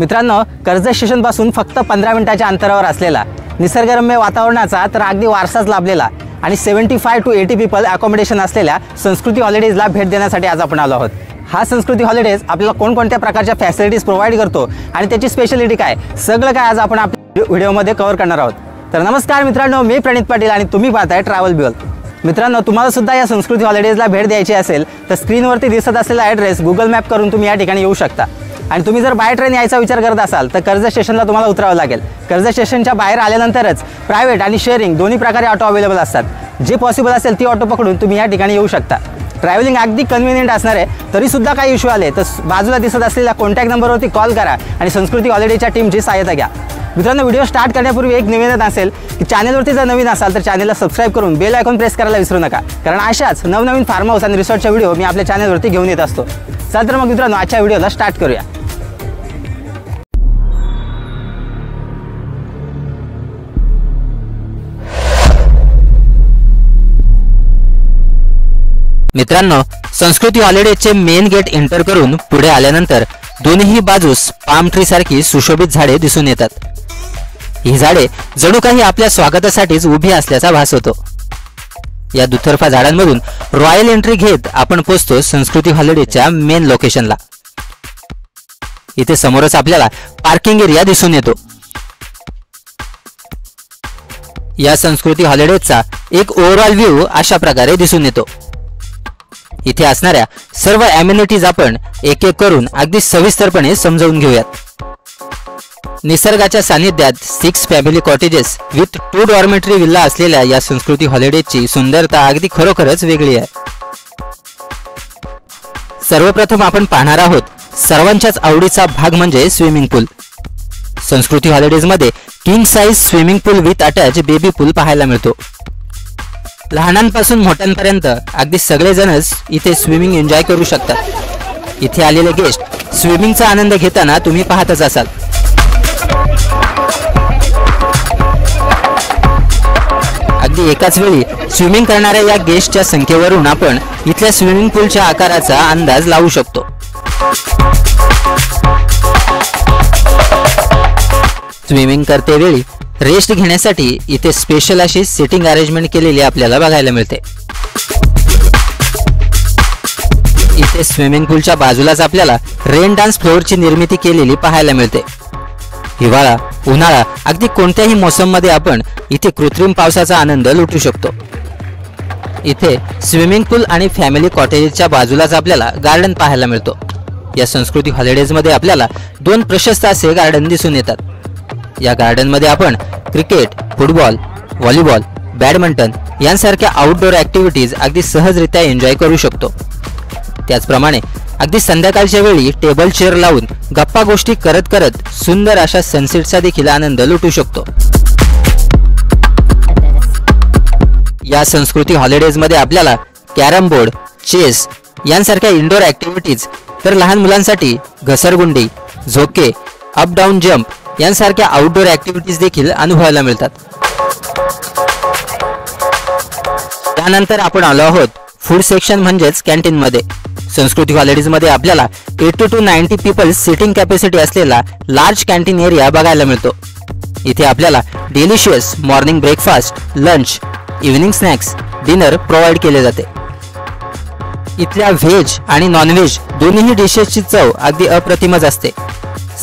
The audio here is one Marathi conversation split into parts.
मित्रांनो, कर्जत स्टेशनपासून फक्त 15 मिनिटाच्या अंतरावर असलेला निसर्गरम्य वातावरणाचा तर अगदी वारसाच लाभलेला आणि 75 to 80 पीपल अकोमोडेशन असलेल्या संस्कृती हॉलिडेजला भेट देण्यासाठी आज आपण आलो आहोत। हा संस्कृती हॉलिडेज आपल्याला कोणकोणत्या प्रकारच्या फॅसिलिटीज प्रोव्हाइड करतो आणि त्याची स्पेशालिटी काय, सगळं काय आज आपण आपल्या व्हिडिओमध्ये कव्हर करणार आहोत। तर नमस्कार मित्रांनो, मी प्रणित पाटील आणि तुम्ही पाहताय ट्रॅव्हल ब्युअल। मित्रांनो, तुम्हाला सुद्धा या संस्कृती हॉलिडेजला भेट द्यायची असेल तर स्क्रीनवरती दिसत असलेला ॲड्रेस गुगल मॅप करून तुम्ही या ठिकाणी येऊ शकता। आणि तुम्ही जर बाय ट्रेन यायचा विचार करत असाल तर कर्जत स्टेशनला तुम्हाला उतरावं लागेल। कर्जत स्टेशनच्या बाहेर आल्यानंतरच प्रायव्हेट आणि शेअरिंग दोन्ही प्रकारे ऑटो अवेलेबल असतात। जे पॉसिबल असेल ती ऑटो पकडून तुम्ही या ठिकाणी येऊ शकता। ट्रॅव्हलिंग अगदी कन्व्हिनियंट असणार आहे। तरीसुद्धा काही इश्यू आले तर बाजूला दिसत असलेल्या कॉन्टॅक्ट नंबरवरती कॉल करा आणि संस्कृती हॉलिडेजच्या टीमची सहायता घ्या। मित्रांनो, व्हिडिओ स्टार्ट करण्यापूर्वी एक निवेदन असेल की चॅनलवरती जर नवीन असाल तर चॅनलला सबस्क्राईब करून बेल आयकॉन प्रेस करायला विसरू नका, कारण अशाच नवनवीन फार्म हाऊस आणि रिसॉर्टच्या व्हिडिओ मी आपल्या चॅनलवरती घेऊन येत असतो। चला तर मग मित्रांनो, आजच्या व्हिडिओला स्टार्ट करूया। मित्रांनो, संस्कृती हॉलिडेजचे मेन गेट एंटर करून पुढे आल्यानंतर दोन्ही बाजूस पाम ट्री सारखी सुशोभित झाडे दिसून येतात। ही झाडे जणू काही आपल्या स्वागतासाठीच उभी असल्याचा भास होतो। या दुतर्फा झाडांमधून रॉयल एंट्री घेत आपण पोहोचतो संस्कृती हॉलिडेजच्या मेन लोकेशनला। इथे समोरच आपल्याला पार्किंग एरिया दिसून येतो। या संस्कृती हॉलिडेजचा एक ओव्हरऑल व्ह्यू अशा प्रकारे दिसून येतो। इथे असणाऱ्या सर्व ॲम्युनिटीज आपण एक एक करून अगदी सविस्तरपणे समजावून घेऊयात। निसर्गाच्या सानिध्यात 6 family cottages with 2 dormitory villa असलेल्या या संस्कृती हॉलिडेजची सुंदरता अगदी खरोखरच वेगळी आहे। सर्वप्रथम आपण पाहणार आहोत सर्वांच्याच आवडीचा भाग म्हणजे स्विमिंग पूल। संस्कृती हॉलिडेज मध्ये king size swimming pool with attach baby pool पाहायला मिळतो। लहानांपासून मोठ्यांपर्यंत अगदी सगळेजणच इथे स्विमिंग एन्जॉय करू शकतात। इथे आलेले गेस्ट स्विमिंगचा आनंद घेताना तुम्ही पाहतच असाल। अगदी एकाच वेळी स्विमिंग करणाऱ्या या गेस्टच्या संख्येवरून आपण इथल्या स्विमिंग पूलच्या आकाराचा अंदाज लावू शकतो। स्विमिंग करते वेळी रेस्ट घेण्यासाठी इथे स्पेशल अशी सिटिंग अरेंजमेंट केलेली आपल्याला बघायला मिळते। इथे स्विमिंग पूलच्या बाजूलाच आपल्याला रेन डान्स फ्लोअरची निर्मिती केलेली पाहायला मिळते। हिवाळा, उन्हाळा अगदी कोणत्याही मोसममध्ये आपण इथे कृत्रिम पावसाचा आनंद लुटू शकतो। इथे स्विमिंग पूल आणि फॅमिली कॉटेजच्या बाजूलाच आपल्याला गार्डन पाहायला मिळतो। या संस्कृती हॉलिडेज मध्ये आपल्याला 2 प्रशस्त असे गार्डन दिसून येतात। या गार्डन मध्ये आपण क्रिकेट, फुटबॉल, व्हॉलीबॉल, बॅडमिंटन यांसारख्या आउटडोर ऍक्टिव्हिटीज अगदी सहजरित्या एन्जॉय करू शकतो। त्याचप्रमाणे अगदी संध्याकाळच्या वेळी टेबल चेअर लावून गप्पा गोष्टी करत करत सुंदर अशा सनसेटचा देखील आनंद लुटू शकतो। या संस्कृती हॉलिडेज मध्ये आपल्याला कॅरम बोर्ड, चेस यांसारख्या इंडोर ऍक्टिव्हिटीज तर लहान मुलांसाठी घसरगुंडी, झोके, अप डाऊन जंप यांसारख्या आउटडोर ऍक्टिव्हिटीज देखील अनुभवायला मिळतात। त्यानंतर आपण आलो आहोत फूड सेक्शन म्हणजेच कॅन्टीन मध्ये। संस्कृती हॉलिडेज मध्ये आपल्याला 80 to 90 पीपल सिटिंग कॅपॅसिटी असलेला लार्ज कॅन्टीन एरिया बघायला मिळतो। इथे आपल्याला delicious morning breakfast, lunch, evening snacks, dinner provide केले जाते। इथल्या व्हेज आणि नॉनव्हेज दोन्ही डिशेसची चव अगदी अप्रतिमच असते।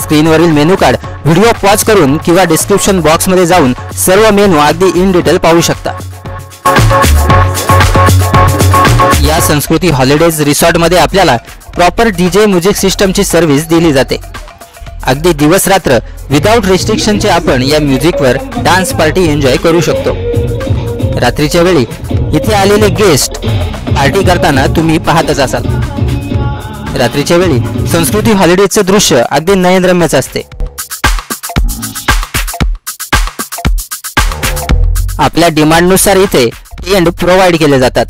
स्क्रीनवरील मेनू कार्ड व्हिडिओ पॉज करून किंवा डिस्क्रिप्शन बॉक्स मध्ये जाऊन सर्व मेनू अगदी इन डिटेल पाहू शकता। या संस्कृती हॉलिडेज रिसॉर्ट मध्ये आपल्याला प्रॉपर डीजे म्युझिक सिस्टमची सर्व्हिस दिली जाते। अगदी दिवस रात्र विदाउट रेस्ट्रिक्शनचे आपण या म्युझिकवर डान्स पार्टी एन्जॉय करू शकतो। रात्रीच्या वेळी इथे आलेले गेस्ट पार्टी करताना तुम्ही पाहतच असाल। रात्रीच्या वेळी संस्कृती हॉलिडेजचे दृश्य अगदी नयनरम्यच असते। आपल्या डिमांडनुसार इथे टेंट प्रोव्हाइड केले जातात।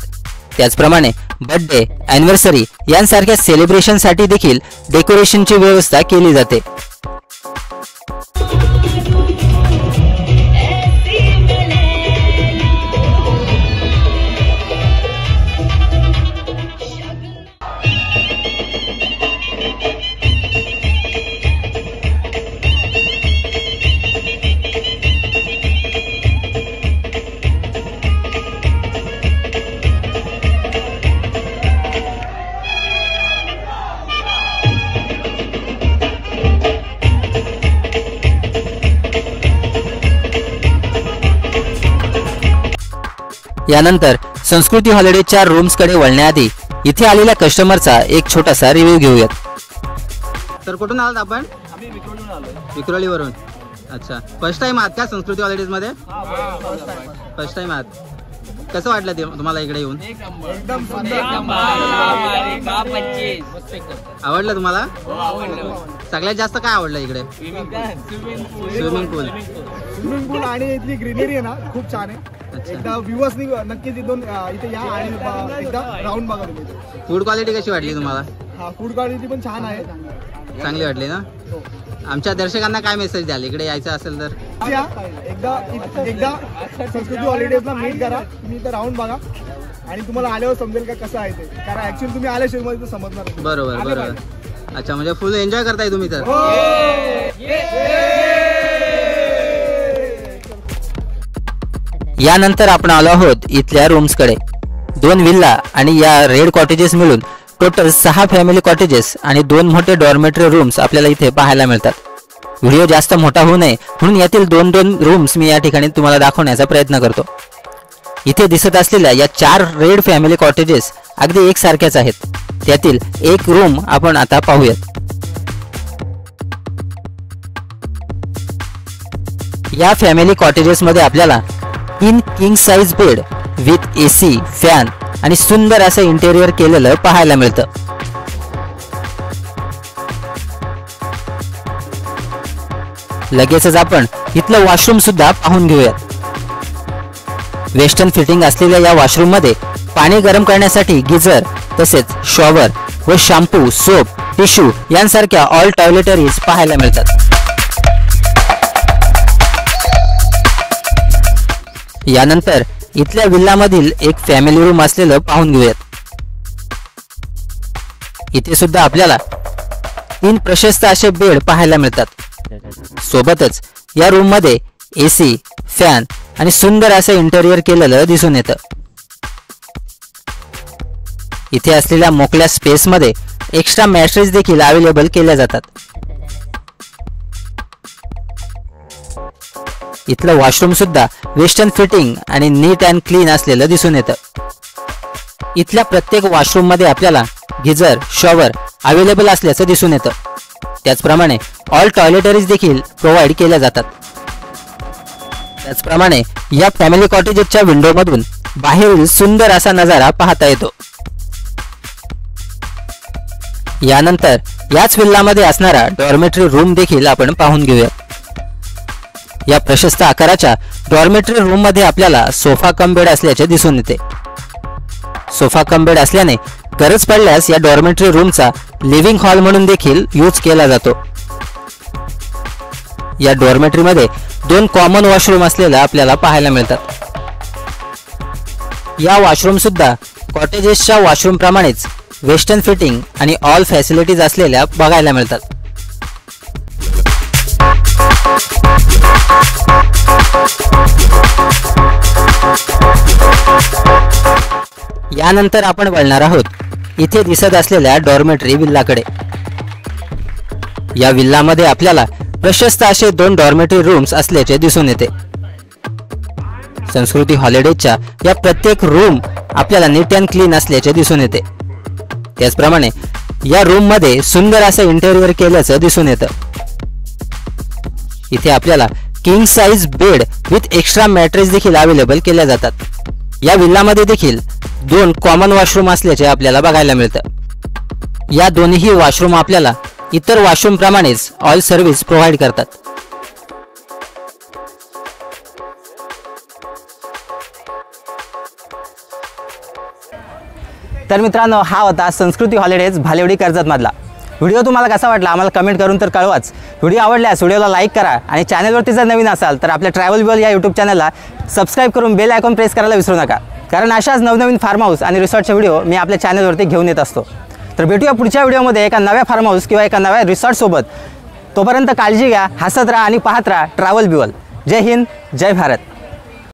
त्याचप्रमाणे बर्थडे, अॅनिव्हर्सरी यांसारख्या सेलिब्रेशनसाठी देखील डेकोरेशनची व्यवस्था केली जाते। यानंतर संस्कृती हॉलिडेजच्या रूम्सकडे वळण्याआधी इथे आलेल्या कस्टमरचा एक छोटासा रिव्ह्यू घेऊयात. तर कुठून आलात आपण? आम्ही विक्रोळीहून आलोय. विक्रोळीवरून. अच्छा, फर्स्ट टाइम आहात का संस्कृती हॉलिडेजमध्ये? फर्स्ट टाइम आहात. कसं वाटलं तुम्हाला इकडे येऊन? एकदम सुंदर. आवडलं तुम्हाला? सगळ्यात जास्त काय आवडलं इकडे? स्विमिंग पूल. स्विमिंग पूल आणि इथली ग्रीनरी आहे ना खूप छान आहे. एकदा व्ह्यूअर्सनी नक्कीच इथे या आणि एकदा राऊंड बघा तुम्ही. फूड क्वालिटी कशी वाटली तुम्हाला? हा, फूड क्वालिटी पण छान आहे. चांगली वाटली ना? आमच्या दर्शकांना काय मेसेज द्याल इकडे यायचं असेल तर? एकदा संस्कृती हॉलिडेजला मीट करा, तुम्ही इथं राऊंड बघा आणि तुम्हाला आल्यावर समजेल का कसं आहे ते. कारण ऍक्च्युअली तुम्ही आल्याशिवाय मध्ये तर समजणार नाही. बरोबर बरोबर. अच्छा, म्हणजे फुल एन्जॉय करताय तुम्ही तर? यानंतर आपण आलो आहोत इथल्या रूम्सकडे. 2 विल्ला आणि या रेड कॉटेजेस मिळून टोटल 6 फॅमिली कॉटेजेस आणि 2 मोठे डॉर्मेटरी रूम्स आपल्याला इथे पाहायला मिळतात. व्हिडिओ जास्त मोठा होऊ नये म्हणून यातील 2 रूम्स मी या ठिकाणी तुम्हाला दाखवण्याचा प्रयत्न करतो. इथे दिसत असलेल्या या 4 रेड फॅमिली कॉटेजेस अगदी एकसारख्याच आहेत. त्यातील एक रूम आपण आता पाहूयात. या फॅमिली कॉटेजेस मध्ये आपल्याला 3 king size bed with AC, fan आणि सुंदर असं इंटेरियर केलेलं पाहायला मिळतं. लगेचच आपण इथलं वॉशरूम सुद्धा पाहून घेऊयात. वेस्टर्न फिटिंग असलेल्या या वॉशरूम मध्ये पाणी गरम करण्यासाठी गिझर तसेच शॉवर व शॅम्पू, सोप, टिश्यू यांसारख्या ऑल टॉयलेटरीज पाहायला मिळतात. यानंतर इथल्या विल्लामधील एक फॅमिली रूम असलेलं पाहून घेऊयात. इथे सुद्धा आपल्याला 3 प्रशस्त असे बेड पाहायला मिळतात. सोबतच या रूम मध्ये AC, फॅन आणि सुंदर असं इंटेरियर केलेलं दिसून येतं. इथे असलेल्या मोकळ्या स्पेस मध्ये एक्स्ट्रा मॅट्रेस देखील अवेलेबल केल्या जातात. इथलं वॉशरूम सुद्धा वेस्टर्न फिटिंग आणि नीट अँड क्लीन असलेलं दिसून येतं. इथल्या प्रत्येक वॉशरूम मध्ये आपल्याला गिझर, शॉवर अवेलेबल असल्याचं दिसून येतं. त्याचप्रमाणे ऑल टॉयलेटरीज देखील प्रोव्हाइड केल्या जातात. त्याचप्रमाणे या फॅमिली कॉटेजेसच्या विंडोमधून बाहेरील सुंदर असा नजारा पाहता येतो. यानंतर याच विल्लामध्ये असणारा डॉर्मेटरी रूम देखील आपण पाहून घेऊया. या प्रशस्त आकाराच्या डॉर्मेटरी रूम मध्ये आपल्याला सोफा कम बेड असल्याचे दिसून येते. सोफा कम बेड असल्याने गरज पडल्यास या डॉर्मेटरी रूमचा लिव्हिंग हॉल म्हणून देखील यूज केला जातो. या डॉर्मेटरी मध्ये 2 कॉमन वॉशरूम असलेल्या आपल्याला पाहायला मिळतात. या वॉशरूम सुद्धा कॉटेजेसच्या वॉशरूम प्रमाणेच वेस्टर्न फिटिंग आणि ऑल फॅसिलिटीज असलेल्या बघायला मिळतात. यानंतर आपण वळणार आहोत इथे दिसत असलेल्या डॉर्मेटरी विल्लाकडे. या विल्लामध्ये आपल्याला प्रशस्त असे 2 डॉर्मेटरी रूम्स असल्याचे दिसून येते. संस्कृती हॉलिडेजच्या या प्रत्येक रूम आपल्याला नीट अँड क्लीन असल्याचे दिसून येते. त्याचप्रमाणे या रूम मध्ये सुंदर असं इंटेरियर केल्याचं दिसून येतं. इथे आपल्याला king size bed with extra mattress देखील अवेलेबल केल्या जातात. या विल्लामध्ये देखील 2 कॉमन वॉशरूम असल्याचे आपल्याला बघायला मिळतं. या दोन्ही वॉशरूम आपल्याला इतर वॉशरूम प्रमाणेच ऑल सर्व्हिस प्रोव्हाइड करतात. तर मित्रांनो, हा होता संस्कृती हॉलिडेज भालेवडी कर्जत मधला व्हिडिओ. तुम्हाला कसा वाटला आम्हाला कमेंट करून तर कळवाच. व्हिडिओ आवडल्यास व्हिडिओला लाईक करा आणि चॅनलवरती जर नवीन असाल तर आपल्या ट्रॅव्हल बिवल या यूट्यूब चॅनलला सबस्क्राईब करून बेल आयकॉन प्रेस करायला विसरू नका. कारण अशाच नवनवीन फार्म हाऊस आणि रिसॉर्टचे व्हिडिओ मी आपल्या चॅनलवरती घेऊन येत असतो. तर भेटूया पुढच्या व्हिडिओमध्ये एका नव्या फार्म हाऊस किंवा एका नव्या रिसॉर्टसोबत. तोपर्यंत काळजी घ्या, हसत राहा आणि पाहत राहा ट्रॅव्हल बिवल. जय हिंद, जय भारत.